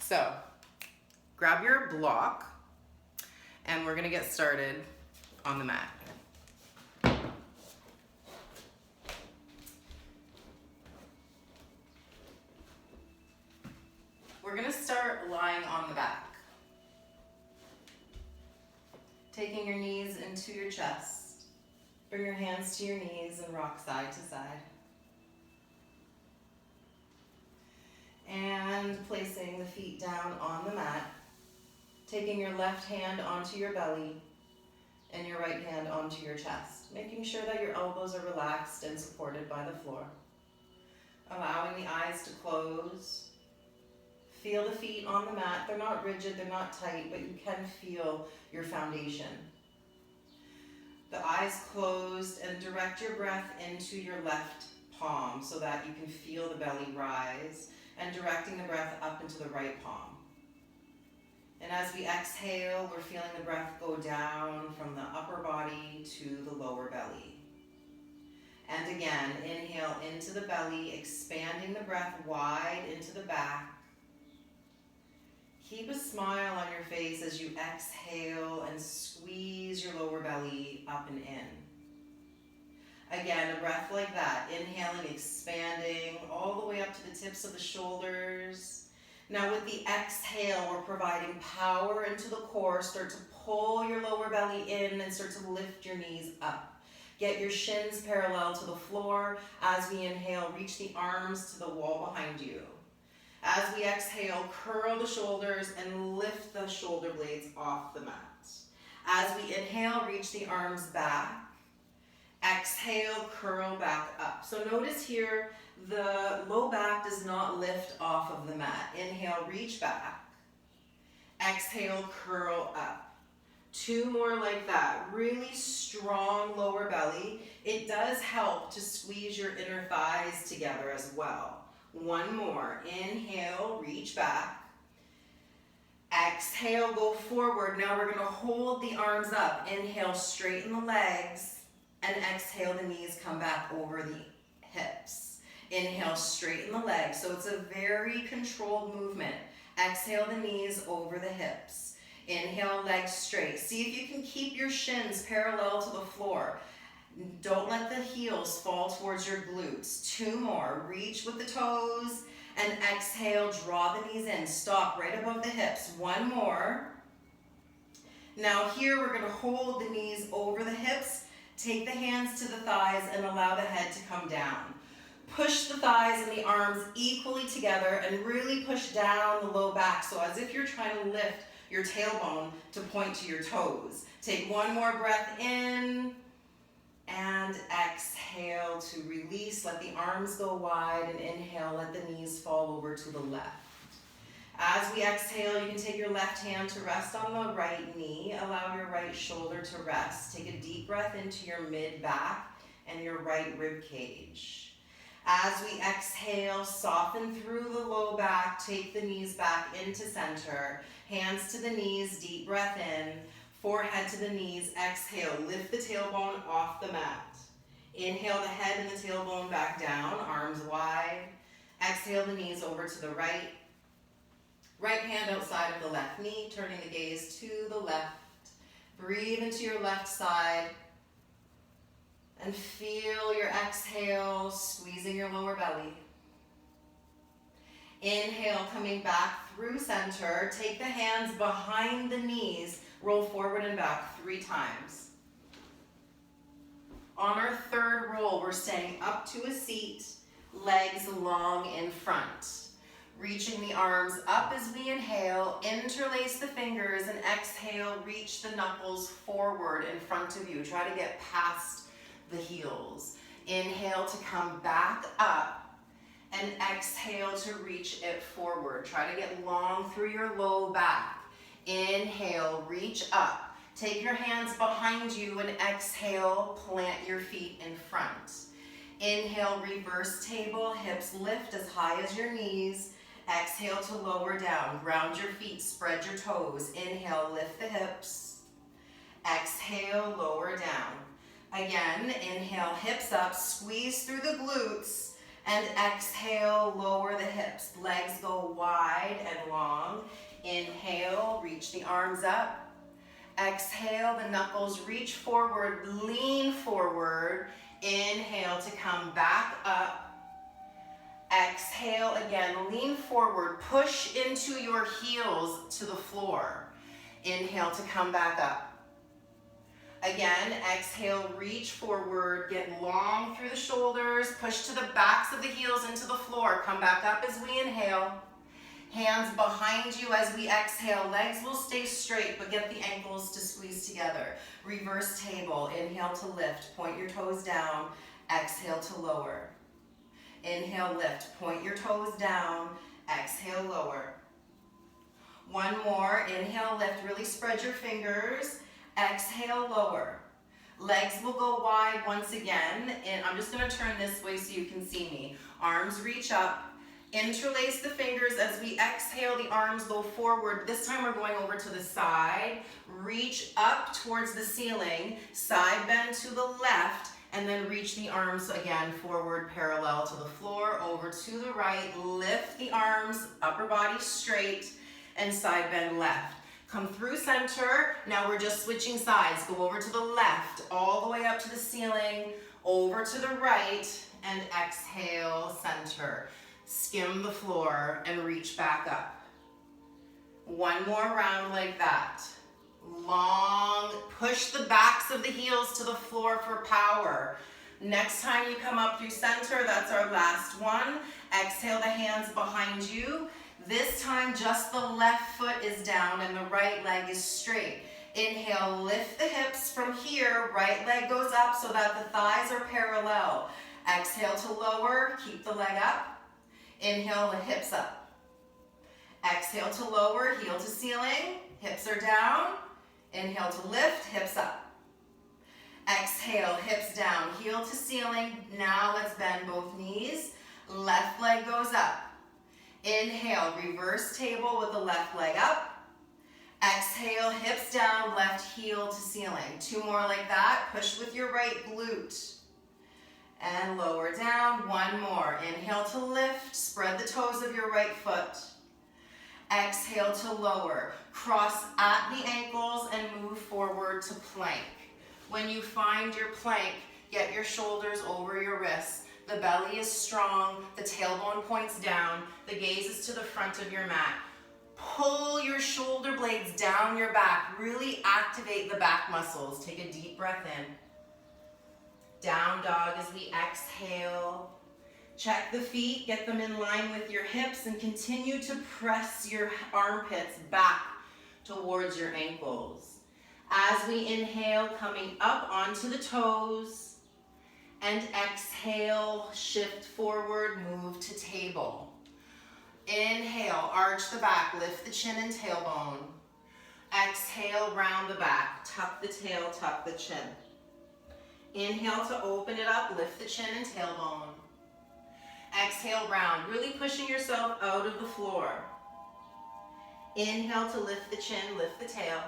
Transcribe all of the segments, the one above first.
So grab your block and we're gonna get started on the mat. We're gonna start lying on the back. Taking your knees into your chest. Bring your hands to your knees and rock side to side. And placing the feet down on the mat. Taking your left hand onto your belly and your right hand onto your chest. Making sure that your elbows are relaxed and supported by the floor. Allowing the eyes to close. Feel the feet on the mat. They're not rigid, they're not tight, but you can feel your foundation. The eyes closed, and direct your breath into your left palm so that you can feel the belly rise, and directing the breath up into the right palm. And as we exhale, we're feeling the breath go down from the upper body to the lower belly. And again, inhale into the belly, expanding the breath wide into the back. Keep a smile on your face as you exhale and squeeze your lower belly up and in. Again, a breath like that, inhaling, expanding all the way up to the tips of the shoulders. Now with the exhale, we're providing power into the core. Start to pull your lower belly in and start to lift your knees up. Get your shins parallel to the floor. As we inhale, reach the arms to the wall behind you. As we exhale, curl the shoulders and lift the shoulder blades off the mat. As we inhale, reach the arms back. Exhale, curl back up. So notice here, the low back does not lift off of the mat. Inhale, reach back. Exhale, curl up. 2 more like that. Really strong lower belly. It does help to squeeze your inner thighs together as well. 1 more. Inhale, reach back. Exhale, go forward. Now we're going to hold the arms up. Inhale, straighten the legs. And exhale, the knees come back over the hips. Inhale, straighten the legs. So it's a very controlled movement. Exhale, the knees over the hips. Inhale, legs straight. See if you can keep your shins parallel to the floor. Don't let the heels fall towards your glutes. 2 more. Reach with the toes and exhale, draw the knees in. Stop right above the hips. 1 more. Now here we're going to hold the knees over the hips. Take the hands to the thighs and allow the head to come down. Push the thighs and the arms equally together and really push down the low back. So as if you're trying to lift your tailbone to point to your toes. Take 1 more breath in. And exhale to release, let the arms go wide, and inhale, let the knees fall over to the left. As we exhale, you can take your left hand to rest on the right knee. Allow your right shoulder to rest. Take a deep breath into your mid-back and your right rib cage. As we exhale, soften through the low back, take the knees back into center. Hands to the knees, deep breath in. Forehead to the knees, exhale, lift the tailbone off the mat. Inhale the head and the tailbone back down, arms wide. Exhale the knees over to the right. Right hand outside of the left knee, turning the gaze to the left. Breathe into your left side. And feel your exhale, squeezing your lower belly. Inhale, coming back through center. Take the hands behind the knees. Roll forward and back 3 times. On our 3rd roll, we're staying up to a seat, legs long in front. Reaching the arms up as we inhale, interlace the fingers, and exhale, reach the knuckles forward in front of you. Try to get past the heels. Inhale to come back up, and exhale to reach it forward. Try to get long through your low back. Inhale, reach up. Take your hands behind you and exhale, plant your feet in front. Inhale, reverse table, hips lift as high as your knees. Exhale to lower down, ground your feet, spread your toes. Inhale, lift the hips. Exhale, lower down. Again, inhale, hips up, squeeze through the glutes. And exhale, lower the hips. Legs go wide and long. Inhale, reach the arms up. Exhale, the knuckles reach forward, lean forward. Inhale to come back up. Exhale again, lean forward, push into your heels to the floor. Inhale to come back up. Again, exhale, reach forward, get long through the shoulders, push to the backs of the heels into the floor. Come back up as we inhale. Hands behind you as we exhale. Legs will stay straight, but get the ankles to squeeze together. Reverse table. Inhale to lift. Point your toes down. Exhale to lower. Inhale, lift. Point your toes down. Exhale, lower. One more. Inhale, lift. Really spread your fingers. Exhale, lower. Legs will go wide once again. And I'm just going to turn this way so you can see me. Arms reach up. Interlace the fingers as we exhale, the arms go forward. This time we're going over to the side. Reach up towards the ceiling, side bend to the left, and then reach the arms again forward parallel to the floor, over to the right. Lift the arms, upper body straight, and side bend left. Come through center. Now we're just switching sides. Go over to the left, all the way up to the ceiling, over to the right, and exhale, center. Skim the floor and reach back up. One more round like that. Long, push the backs of the heels to the floor for power. Next time you come up through center, that's our last one. Exhale, the hands behind you. This time, just the left foot is down and the right leg is straight. Inhale, lift the hips from here. Right leg goes up so that the thighs are parallel. Exhale to lower, keep the leg up. Inhale, the hips up. Exhale to lower, heel to ceiling. Hips are down. Inhale to lift, hips up. Exhale, hips down, heel to ceiling. Now let's bend both knees. Left leg goes up. Inhale, reverse table with the left leg up. Exhale, hips down, left heel to ceiling. Two more like that. Push with your right glute. And lower down, one more. Inhale to lift, spread the toes of your right foot. Exhale to lower. Cross at the ankles and move forward to plank. When you find your plank, get your shoulders over your wrists. The belly is strong, the tailbone points down, the gaze is to the front of your mat. Pull your shoulder blades down your back. Really activate the back muscles. Take a deep breath in. Down dog as we exhale. Check the feet, get them in line with your hips, and continue to press your armpits back towards your ankles. As we inhale, coming up onto the toes, and exhale, shift forward, move to table. Inhale, arch the back, lift the chin and tailbone. Exhale, round the back, tuck the tail, tuck the chin. Inhale to open it up, lift the chin and tailbone. Exhale, round, really pushing yourself out of the floor. Inhale to lift the chin, lift the tail.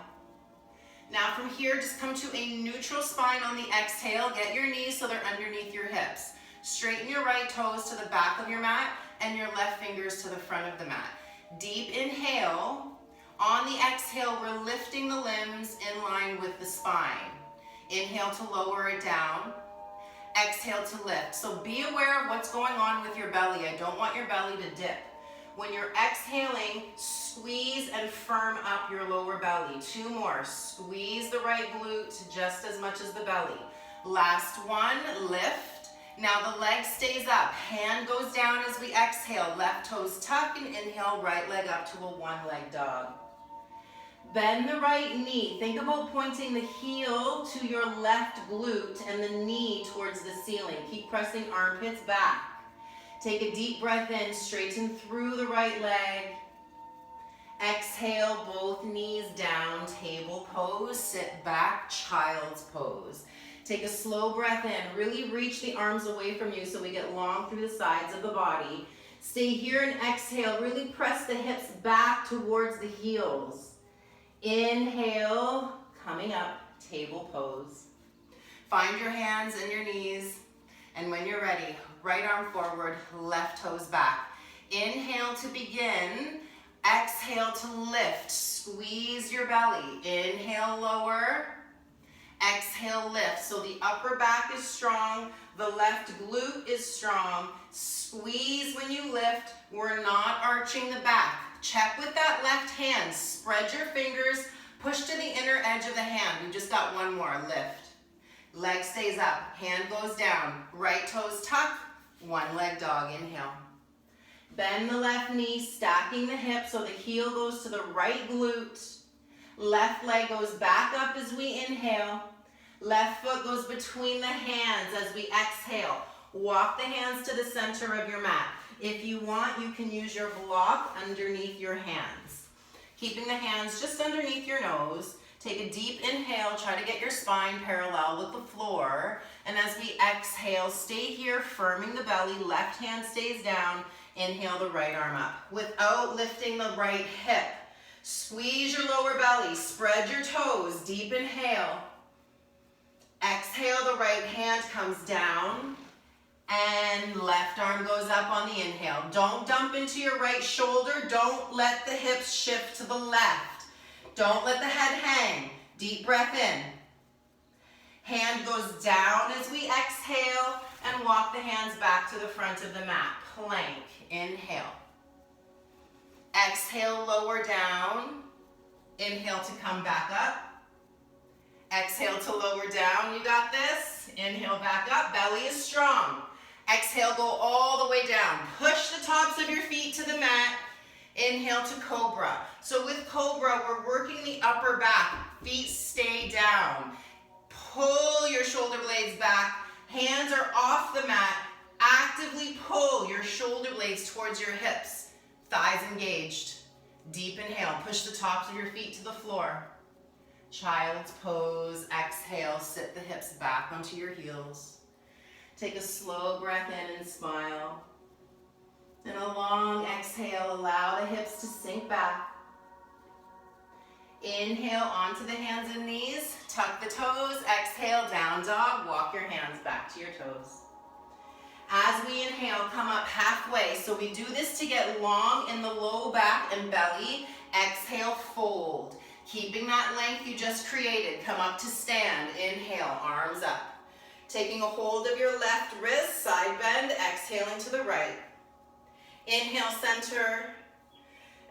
Now from here, just come to a neutral spine on the exhale. Get your knees so they're underneath your hips. Straighten your right toes to the back of your mat and your left fingers to the front of the mat. Deep inhale. On the exhale, we're lifting the limbs in line with the spine. Inhale to lower it down. Exhale to lift. So be aware of what's going on with your belly. I don't want your belly to dip. When you're exhaling, squeeze and firm up your lower belly. Two more. Squeeze the right glute just as much as the belly. Last one, lift. Now the leg stays up. Hand goes down as we exhale. Left toes tuck and inhale, right leg up to a one-leg dog. Bend the right knee. Think about pointing the heel to your left glute and the knee towards the ceiling. Keep pressing armpits back. Take a deep breath in, straighten through the right leg. Exhale, both knees down, table pose, sit back, child's pose. Take a slow breath in, really reach the arms away from you so we get long through the sides of the body. Stay here and exhale, really press the hips back towards the heels. Inhale, coming up, table pose. Find your hands and your knees, and when you're ready, right arm forward, left toes back. Inhale to begin. Exhale to lift. Squeeze your belly. Inhale, lower. Exhale, lift. So the upper back is strong. The left glute is strong. Squeeze when you lift. We're not arching the back. Check with that left hand. Spread your fingers. Push to the inner edge of the hand. We've just got one more. Lift. Leg stays up. Hand goes down. Right toes tuck. One leg dog. Inhale. Bend the left knee, stacking the hip so the heel goes to the right glute. Left leg goes back up as we inhale. Left foot goes between the hands as we exhale. Walk the hands to the center of your mat. If you want, you can use your block underneath your hands. Keeping the hands just underneath your nose. Take a deep inhale. Try to get your spine parallel with the floor. And as we exhale, stay here, firming the belly. Left hand stays down. Inhale the right arm up without lifting the right hip. Squeeze your lower belly, spread your toes, deep inhale. Exhale, the right hand comes down and left arm goes up on the inhale. Don't dump into your right shoulder. Don't let the hips shift to the left. Don't let the head hang. Deep breath in. Hand goes down as we exhale and walk the hands back to the front of the mat. Plank. Inhale. Exhale, lower down. Inhale to come back up. Exhale to lower down. You got this. Inhale back up. Belly is strong. Exhale, go all the way down. Push the tops of your feet to the mat. Inhale to cobra. So with cobra, we're working the upper back. Feet stay down. Pull your shoulder blades back. Hands are off the mat. Actively pull your shoulder blades towards your hips. Thighs engaged. Deep inhale. Push the tops of your feet to the floor. Child's pose. Exhale. Sit the hips back onto your heels. Take a slow breath in and smile. And a long exhale. Allow the hips to sink back. Inhale onto the hands and knees. Tuck the toes. Exhale. Down dog. Walk your hands back to your toes. As we inhale, come up halfway. So we do this to get long in the low back and belly. Exhale, fold. Keeping that length you just created. Come up to stand. Inhale, arms up. Taking a hold of your left wrist, side bend, exhaling to the right. Inhale, center,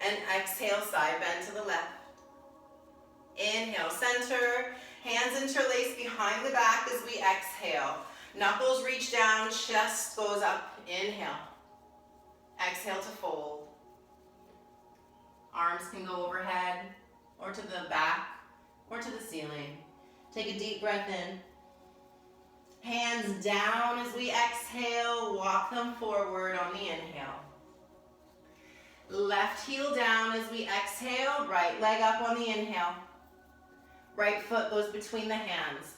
and exhale, side bend to the left. Inhale, center, hands interlace behind the back as we exhale. Knuckles reach down, chest goes up. Inhale. Exhale to fold. Arms can go overhead or to the back or to the ceiling. Take a deep breath in. Hands down as we exhale. Walk them forward on the inhale. Left heel down as we exhale. Right leg up on the inhale. Right foot goes between the hands.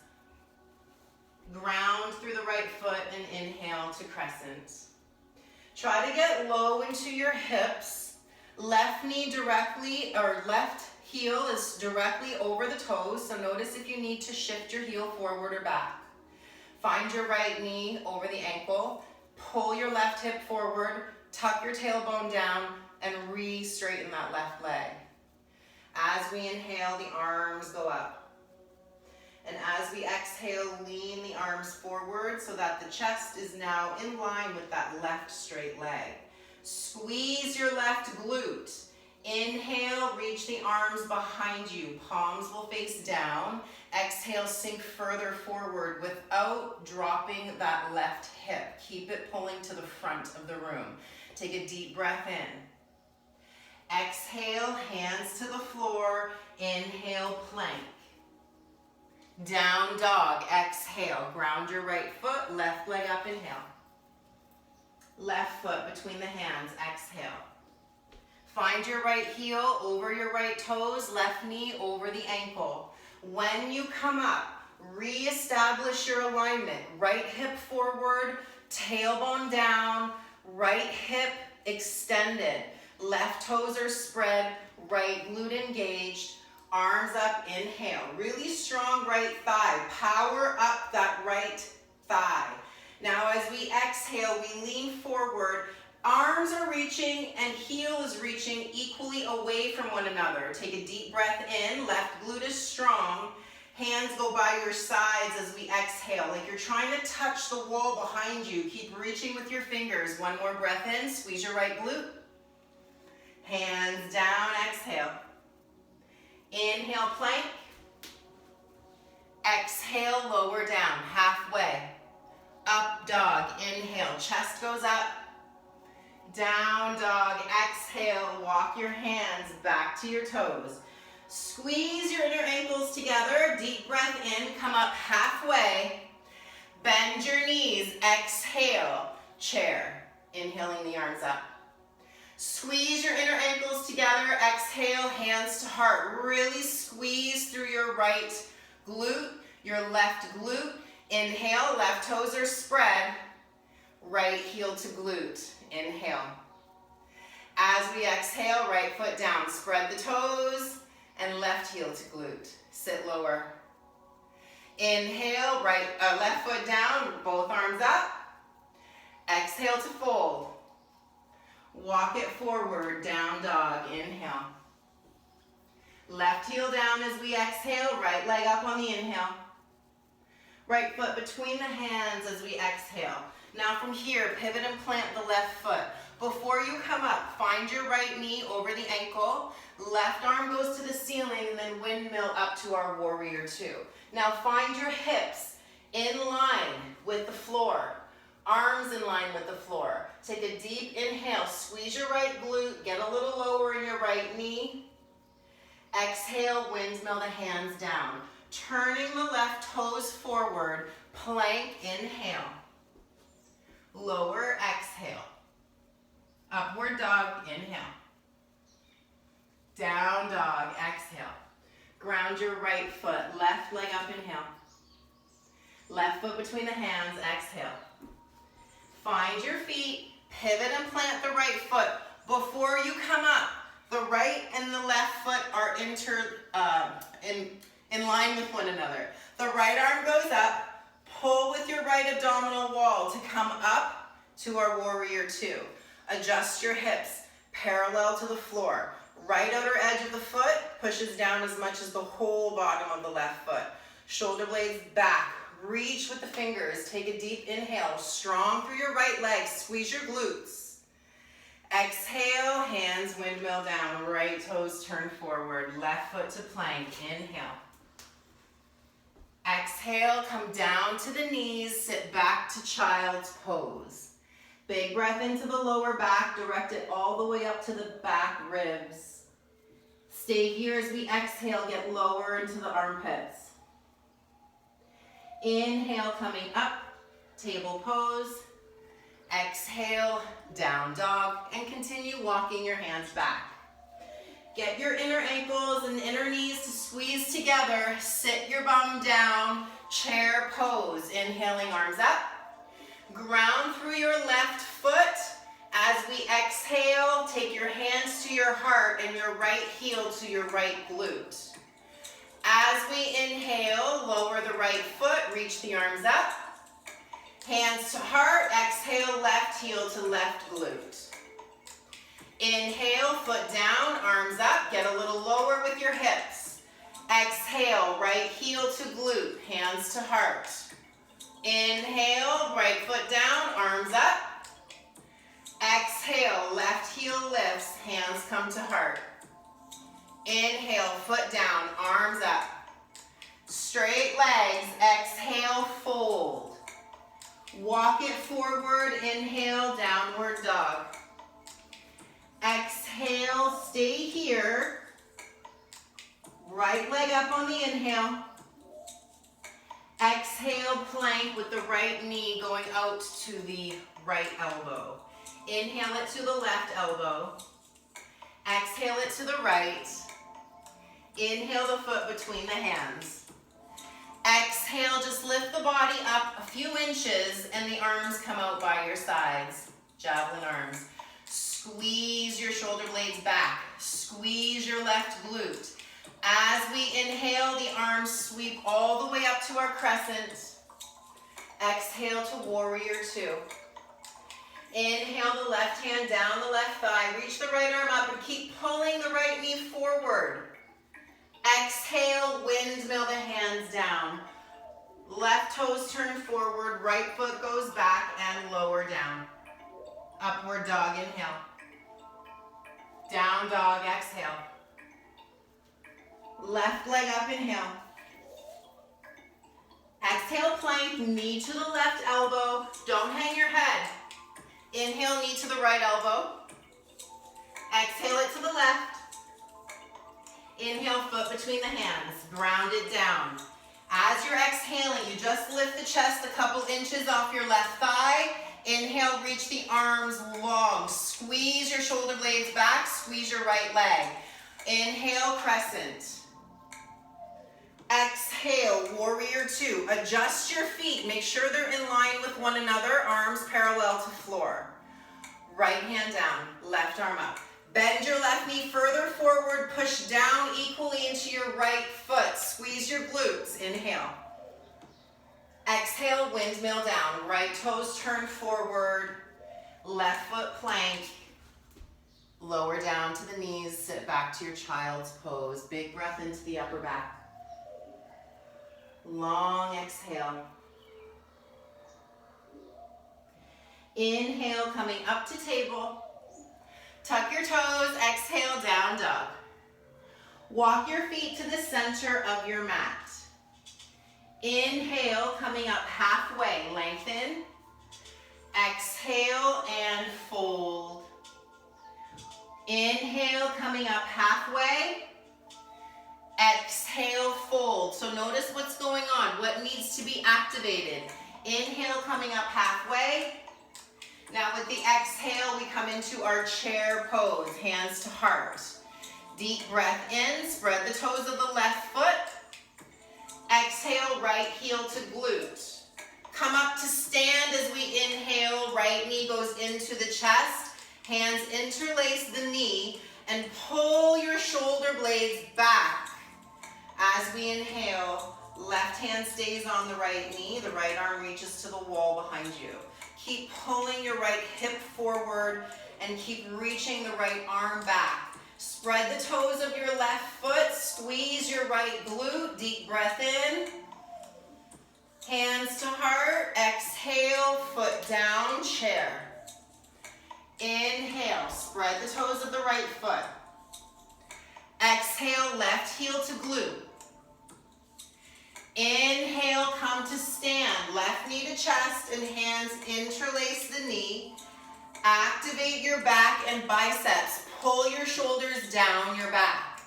Ground through the right foot and inhale to crescent. Try to get low into your hips. Left knee directly, or left heel is directly over the toes. So notice if you need to shift your heel forward or back. Find your right knee over the ankle. Pull your left hip forward. Tuck your tailbone down and re-straighten that left leg. As we inhale, the arms go up. And as we exhale, lean the arms forward so that the chest is now in line with that left straight leg. Squeeze your left glute. Inhale, reach the arms behind you. Palms will face down. Exhale, sink further forward without dropping that left hip. Keep it pulling to the front of the room. Take a deep breath in. Exhale, hands to the floor. Inhale, plank. Down dog, exhale. Ground your right foot, left leg up, inhale. Left foot between the hands, exhale. Find your right heel over your right toes, left knee over the ankle. When you come up, re-establish your alignment. Right hip forward, tailbone down, right hip extended. Left toes are spread, right glute engaged. Arms up, inhale. Really strong right thigh. Power up that right thigh. Now as we exhale, we lean forward. Arms are reaching and heel is reaching equally away from one another. Take a deep breath in, left glute is strong. Hands go by your sides as we exhale, like you're trying to touch the wall behind you. Keep reaching with your fingers. One more breath in, squeeze your right glute. Hands down, exhale. Inhale, plank. Exhale, lower down, halfway. Up dog, inhale, chest goes up. Down dog, exhale, walk your hands back to your toes. Squeeze your inner ankles together, deep breath in, come up halfway. Bend your knees, exhale, chair. Inhaling the arms up. Squeeze your inner ankles together, exhale, hands to heart. Really squeeze through your right glute, your left glute. Inhale, left toes are spread. Right heel to glute. Inhale. As we exhale, right foot down. Spread the toes and left heel to glute. Sit lower. Inhale, left foot down, both arms up. Exhale to fold. Walk it forward, down dog. Inhale. Left heel down as we exhale, right leg up on the inhale. Right foot between the hands as we exhale. Now from here, pivot and plant the left foot. Before you come up, find your right knee over the ankle. Left arm goes to the ceiling and then windmill up to our warrior two. Now find your hips in line with the floor. Arms in line with the floor. Take a deep inhale, squeeze your right glute, get a little lower in your right knee. Exhale, windmill the hands down. Turning the left toes forward, plank, inhale. Lower, exhale. Upward dog, inhale. Down dog, exhale. Ground your right foot, left leg up, inhale. Left foot between the hands, exhale. Find your feet, pivot and plant the right foot. Before you come up, the right and the left foot are in line with one another. The right arm goes up, pull with your right abdominal wall to come up to our warrior two. Adjust your hips parallel to the floor. Right outer edge of the foot pushes down as much as the whole bottom of the left foot. Shoulder blades back. Reach with the fingers. Take a deep inhale. Strong through your right leg. Squeeze your glutes. Exhale, hands windmill down. Right toes turn forward. Left foot to plank. Inhale. Exhale, come down to the knees. Sit back to child's pose. Big breath into the lower back. Direct it all the way up to the back ribs. Stay here as we exhale. Get lower into the armpits. Inhale, coming up, table pose. Exhale, down dog, and continue walking your hands back. Get your inner ankles and inner knees to squeeze together. Sit your bum down, chair pose. Inhaling, arms up. Ground through your left foot. As we exhale, take your hands to your heart and your right heel to your right glute. As we inhale, lower the right foot, reach the arms up. Hands to heart, exhale, left heel to left glute. Inhale, foot down, arms up, get a little lower with your hips. Exhale, right heel to glute, hands to heart. Inhale, right foot down, arms up. Exhale, left heel lifts, hands come to heart. Inhale, foot down, arms up. Straight legs, exhale, fold. Walk it forward, inhale, downward dog. Exhale, stay here. Right leg up on the inhale. Exhale, plank with the right knee going out to the right elbow. Inhale it to the left elbow. Exhale it to the right. Inhale the foot between the hands. Exhale, just lift the body up a few inches and the arms come out by your sides. Javelin arms. Squeeze your shoulder blades back. Squeeze your left glute. As we inhale, the arms sweep all the way up to our crescent. Exhale to warrior two. Inhale the left hand down the left thigh. Reach the right arm up and keep pulling the right knee forward. Exhale, windmill the hands down. Left toes turn forward, right foot goes back and lower down. Upward dog, inhale. Down dog, exhale. Left leg up, inhale. Exhale, plank, knee to the left elbow. Don't hang your head. Inhale, knee to the right elbow. Exhale it to the left. Inhale, foot between the hands. Ground it down. As you're exhaling, you just lift the chest a couple inches off your left thigh. Inhale, reach the arms long. Squeeze your shoulder blades back. Squeeze your right leg. Inhale, crescent. Exhale, warrior two. Adjust your feet. Make sure they're in line with one another. Arms parallel to floor. Right hand down, left arm up. Bend your left knee further forward. Push down equally into your right foot. Squeeze your glutes. Inhale. Exhale, windmill down. Right toes turn forward. Left foot plank. Lower down to the knees. Sit back to your child's pose. Big breath into the upper back. Long exhale. Inhale, coming up to table. Tuck your toes, exhale, down dog. Walk your feet to the center of your mat. Inhale, coming up halfway, lengthen. Exhale and fold. Inhale, coming up halfway. Exhale, fold. So notice what's going on, what needs to be activated. Inhale, coming up halfway. Now with the exhale, we come into our chair pose, hands to heart. Deep breath in, spread the toes of the left foot. Exhale, right heel to glute. Come up to stand as we inhale, right knee goes into the chest. Hands interlace the knee and pull your shoulder blades back. As we inhale, left hand stays on the right knee, the right arm reaches to the wall behind you. Keep pulling your right hip forward and keep reaching the right arm back. Spread the toes of your left foot, squeeze your right glute, deep breath in. Hands to heart, exhale, foot down, chair. Inhale, spread the toes of the right foot. Exhale, left heel to glute. Inhale, come to stand. Left knee to chest and hands interlace the knee. Activate your back and biceps. Pull your shoulders down your back.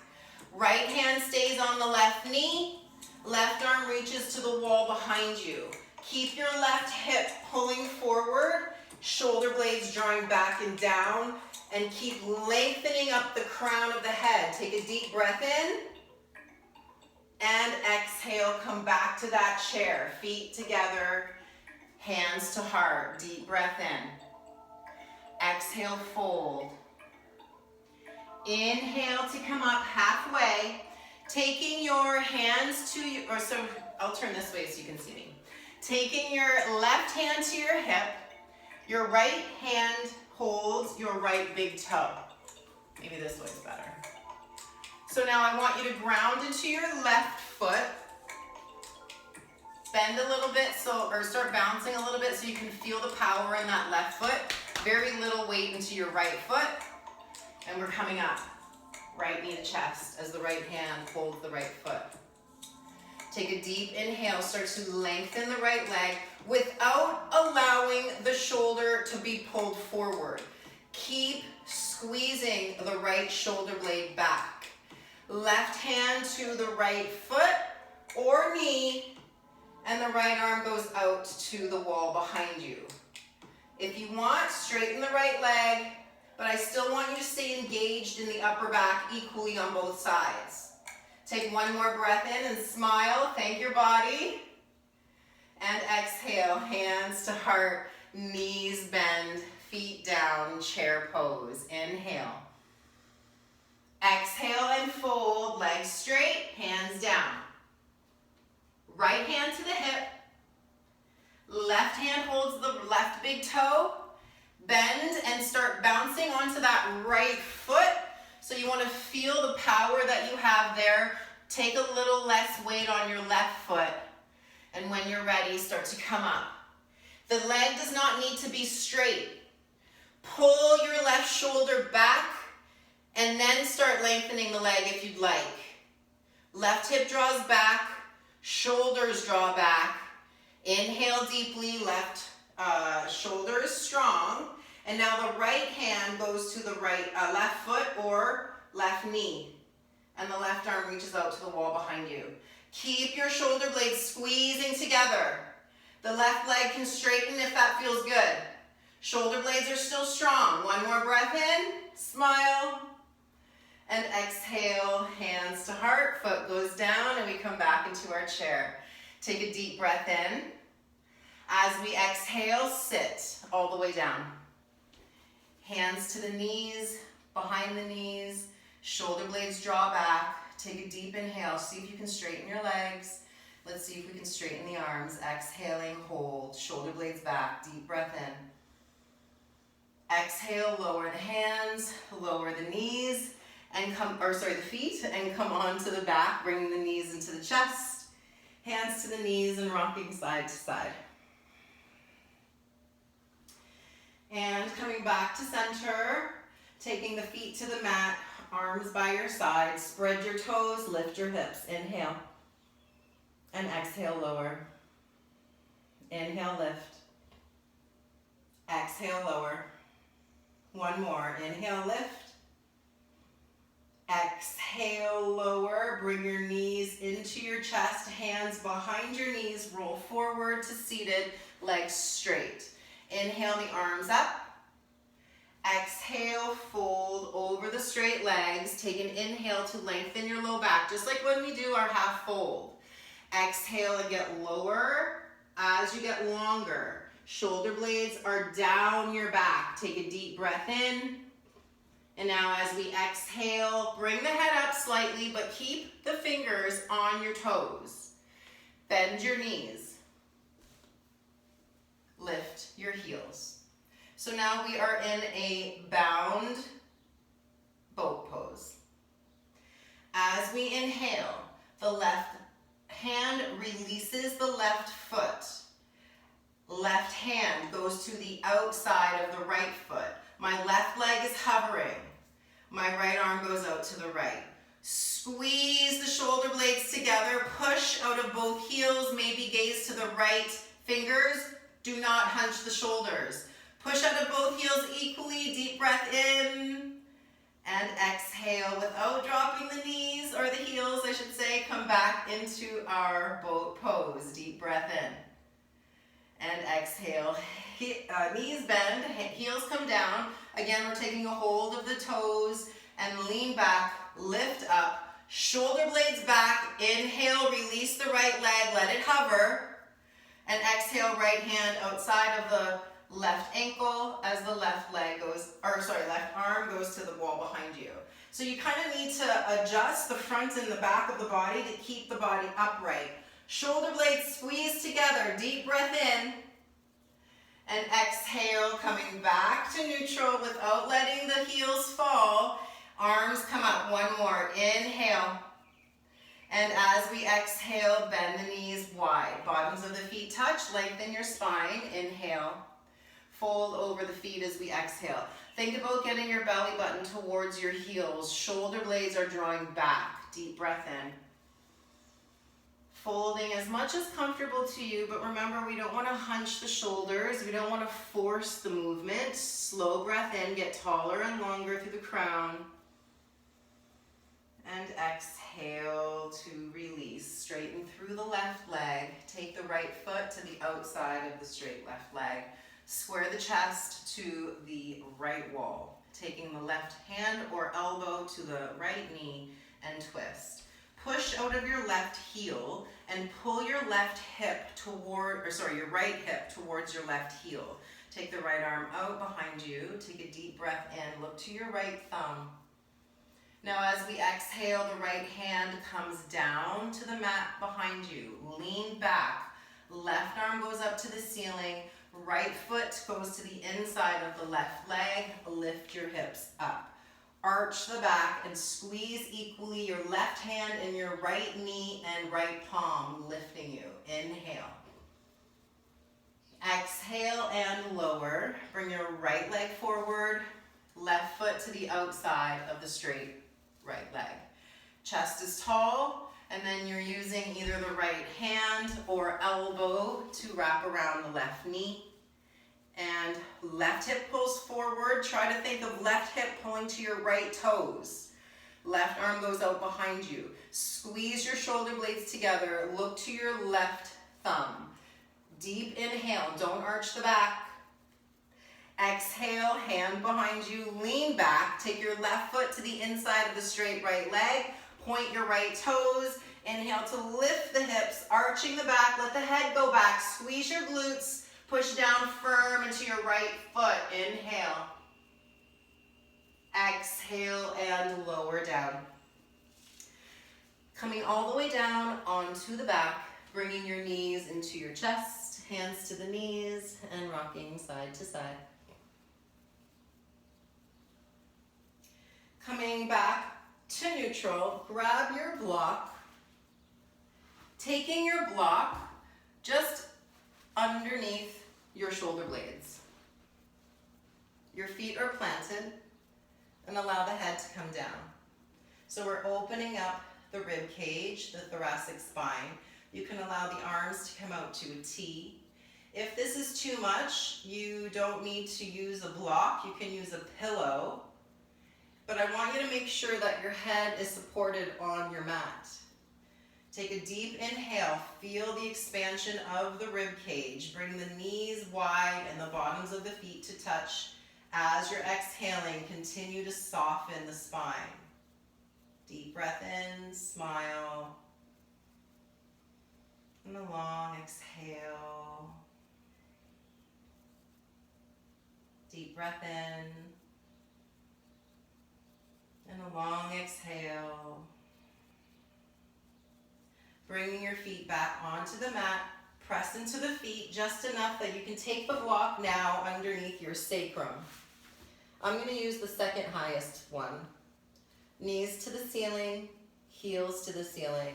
Right hand stays on the left knee. Left arm reaches to the wall behind you. Keep your left hip pulling forward. Shoulder blades drawing back and down. And keep lengthening up the crown of the head. Take a deep breath in. And exhale, come back to that chair. Feet together, hands to heart. Deep breath in. Exhale, fold. Inhale to come up halfway. Taking your hands to you, I'll turn this way so you can see me. Taking your left hand to your hip. Your right hand holds your right big toe. Maybe this way's better. So now I want you to ground into your left foot. Bend a little bit, or start bouncing a little bit so you can feel the power in that left foot. Very little weight into your right foot. And we're coming up. Right knee to chest as the right hand holds the right foot. Take a deep inhale, start to lengthen the right leg without allowing the shoulder to be pulled forward. Keep squeezing the right shoulder blade back. Left hand to the right foot or knee, and the right arm goes out to the wall behind you. If you want, straighten the right leg, but I still want you to stay engaged in the upper back equally on both sides. Take one more breath in and smile, thank your body. And exhale, hands to heart, knees bend, feet down, chair pose. Inhale. Exhale and fold, legs straight, hands down. Right hand to the hip. Left hand holds the left big toe. Bend and start bouncing onto that right foot. So you want to feel the power that you have there. Take a little less weight on your left foot. And when you're ready, start to come up. The leg does not need to be straight. Pull your left shoulder back and then start lengthening the leg if you'd like. Left hip draws back, shoulders draw back. Inhale deeply, left shoulder is strong. And now the right hand goes to the right left foot or left knee. And the left arm reaches out to the wall behind you. Keep your shoulder blades squeezing together. The left leg can straighten if that feels good. Shoulder blades are still strong. One more breath in, smile. And exhale, hands to heart, foot goes down, and we come back into our chair. Take a deep breath in. As we exhale, sit all the way down. Hands to the knees, behind the knees, shoulder blades draw back. Take a deep inhale. See if you can straighten your legs. Let's see if we can straighten the arms. Exhaling, hold, shoulder blades back, deep breath in. Exhale, lower the hands, lower the knees, and the feet, and come onto the back, bringing the knees into the chest. Hands to the knees and rocking side to side. And coming back to center, taking the feet to the mat, arms by your side, spread your toes, lift your hips. Inhale. And exhale, lower. Inhale, lift. Exhale, lower. One more. Inhale, lift. Exhale, lower. Bring your knees into your chest, hands behind your knees, roll forward to seated, legs straight. Inhale the arms up. Exhale, fold over the straight legs. Take an inhale to lengthen your low back, just like when we do our half fold. Exhale and get lower as you get longer. Shoulder blades are down your back. Take a deep breath in. And now as we exhale, bring the head up slightly, but keep the fingers on your toes. Bend your knees. Lift your heels. So now we are in a bound boat pose. As we inhale, the left hand releases the left foot. Left hand goes to the outside of the right foot. My left leg is hovering. My right arm goes out to the right. Squeeze the shoulder blades together. Push out of both heels. Maybe gaze to the right. Fingers, do not hunch the shoulders. Push out of both heels equally. Deep breath in. And exhale without dropping the knees, or the heels, I should say. Come back into our boat pose. Deep breath in. And exhale. Knees bend, heels come down. Again, we're taking a hold of the toes and lean back, lift up. Shoulder blades back. Inhale, release the right leg, let it hover. And exhale, right hand outside of the left ankle as the left arm goes to the wall behind you. So you kind of need to adjust the front and the back of the body to keep the body upright. Shoulder blades squeeze together, deep breath in. And exhale, coming back to neutral without letting the heels fall. Arms come up, one more, inhale. And as we exhale, bend the knees wide. Bottoms of the feet touch, lengthen your spine, inhale. Fold over the feet as we exhale. Think about getting your belly button towards your heels. Shoulder blades are drawing back. Deep breath in. Folding as much as comfortable to you, but remember, we don't want to hunch the shoulders. We don't want to force the movement. Slow breath in, get taller and longer through the crown. And exhale to release. Straighten through the left leg. Take the right foot to the outside of the straight left leg. Square the chest to the right wall. Taking the left hand or elbow to the right knee and twist. Push out of your left heel and pull your right hip towards your left heel. Take the right arm out behind you. Take a deep breath in. Look to your right thumb. Now as we exhale, the right hand comes down to the mat behind you. Lean back. Left arm goes up to the ceiling. Right foot goes to the inside of the left leg. Lift your hips up. Arch the back and squeeze equally your left hand and your right knee and right palm, lifting you. Inhale. Exhale and lower. Bring your right leg forward, left foot to the outside of the straight right leg. Chest is tall, and then you're using either the right hand or elbow to wrap around the left knee. And left hip pulls forward. Try to think of left hip pulling to your right toes. Left arm goes out behind you. Squeeze your shoulder blades together. Look to your left thumb. Deep inhale, don't arch the back. Exhale, hand behind you, lean back. Take your left foot to the inside of the straight right leg. Point your right toes. Inhale to lift the hips, arching the back. Let the head go back. Squeeze your glutes. Push down firm into your right foot. Inhale. Exhale and lower down. Coming all the way down onto the back, bringing your knees into your chest, hands to the knees, and rocking side to side. Coming back to neutral, grab your block. Taking your block just underneath your shoulder blades. Your feet are planted, and allow the head to come down. So we're opening up the rib cage, the thoracic spine. You can allow the arms to come out to a T. If this is too much, you don't need to use a block. You can use a pillow. But I want you to make sure that your head is supported on your mat. Take a deep inhale. Feel the expansion of the rib cage. Bring the knees wide and the bottoms of the feet to touch. As you're exhaling, continue to soften the spine. Deep breath in, smile. And a long exhale. Deep breath in. And a long exhale. Bringing your feet back onto the mat. Press into the feet just enough that you can take the block now underneath your sacrum. I'm going to use the second highest one. Knees to the ceiling, heels to the ceiling.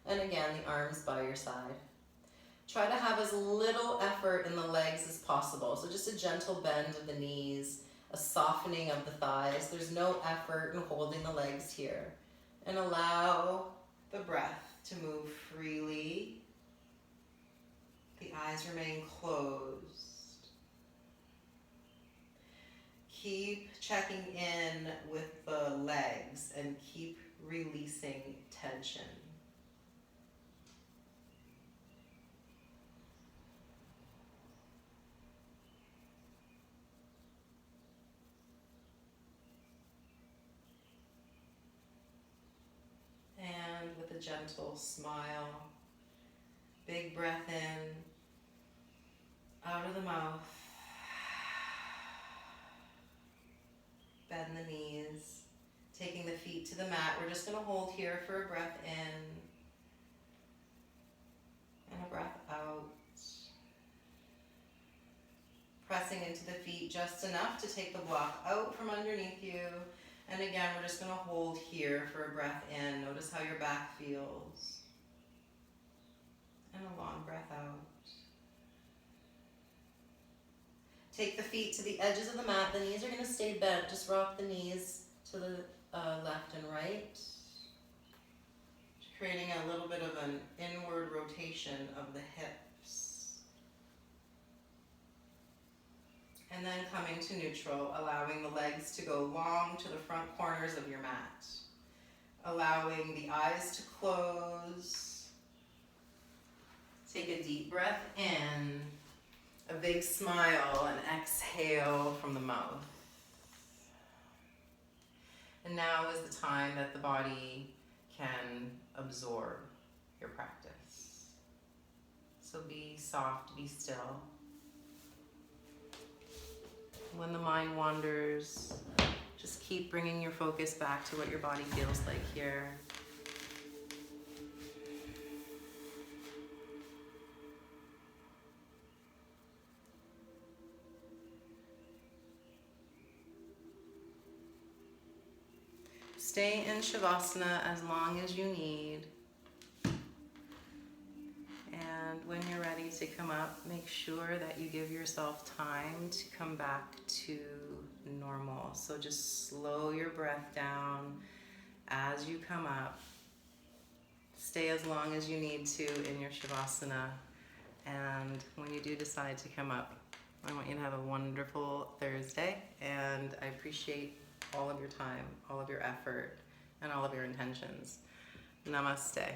And again, the arms by your side. Try to have as little effort in the legs as possible. So just a gentle bend of the knees, a softening of the thighs. There's no effort in holding the legs here. And allow the breath to move freely. The eyes remain closed. Keep checking in with the legs and keep releasing tension. And with a gentle smile, big breath in, out of the mouth. Bend the knees, taking the feet to the mat. We're just going to hold here for a breath in and a breath out. Pressing into the feet just enough to take the block out from underneath you. And again, we're just going to hold here for a breath in. Notice how your back feels. And a long breath out. Take the feet to the edges of the mat. The knees are going to stay bent. Just rock the knees to the left and right. Creating a little bit of an inward rotation of the hips. And then coming to neutral, allowing the legs to go long to the front corners of your mat. Allowing the eyes to close. Take a deep breath in. A big smile and exhale from the mouth. And now is the time that the body can absorb your practice. So be soft, be still. When the mind wanders, just keep bringing your focus back to what your body feels like here. stay in Shavasana as long as you need. And when you're ready to come up, make sure that you give yourself time to come back to normal. So just slow your breath down as you come up. Stay as long as you need to in your Shavasana. And when you do decide to come up, I want you to have a wonderful Thursday. And I appreciate all of your time, all of your effort, and all of your intentions. Namaste.